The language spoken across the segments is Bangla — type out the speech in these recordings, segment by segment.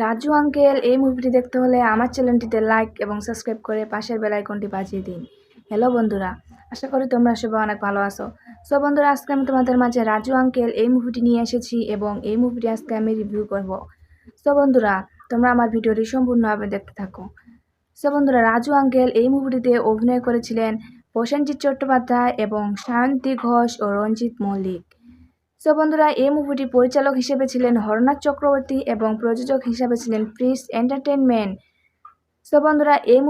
রাজু আঙ্কেল এই মুভিটি দেখতে হলে আমার চ্যানেলটিতে লাইক এবং সাবস্ক্রাইব করে পাশের বেল আইকনটি বাজিয়ে দিন। হ্যালো বন্ধুরা, আশা করি তোমরা সবাই অনেক ভালো আছো। সো বন্ধুরা, আজকে আমি তোমাদের মাঝে রাজু আঙ্কেল এই মুভিটি নিয়ে এসেছি এবং এই মুভিটি আজকে আমি রিভিউ করব। সো বন্ধুরা, তোমরা আমার ভিডিওটি সম্পূর্ণভাবে দেখতে থাকো। সো বন্ধুরা, রাজু আঙ্কেল এই মুভিটিতে অভিনয় করেছিলেন প্রসেনজিৎ চট্টোপাধ্যায় এবং সায়ন্তী ঘোষ ও রঞ্জিত মল্লিক। সো বন্ধুরা, এই মুভিটি পরিচালক হিসেবে ছিলেন হরনাথ চক্রবর্তী এবং প্রযোজক হিসেবে ছিলেন প্রিন্স এন্টারটেইনমেন্ট। সো বন্ধুরা, এই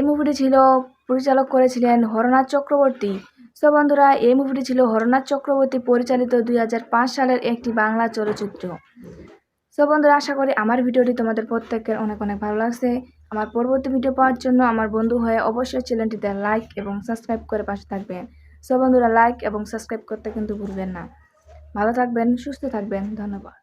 মুভিটি ছিল পরিচালক করেছিলেন হরনাথ চক্রবর্তী। সো বন্ধুরা, এই মুভিটি ছিল হরনাথ চক্রবর্তী পরিচালিত 2005 সালের একটি বাংলা চলচ্চিত্র। সো বন্ধুরা, আশা করি আমার ভিডিওটি তোমাদের প্রত্যেকের অনেক অনেক ভালো লাগছে। আমার পরবর্তী ভিডিও পাওয়ার জন্য আমার বন্ধু হয়ে অবশ্যই চ্যানেলটিতে লাইক এবং সাবস্ক্রাইব করে পাশে থাকবেন। সো বন্ধুরা, লাইক এবং সাবস্ক্রাইব করতে কিন্তু ভুলবেন না। ভালো থাকবেন, সুস্থ থাকবেন, ধন্যবাদ।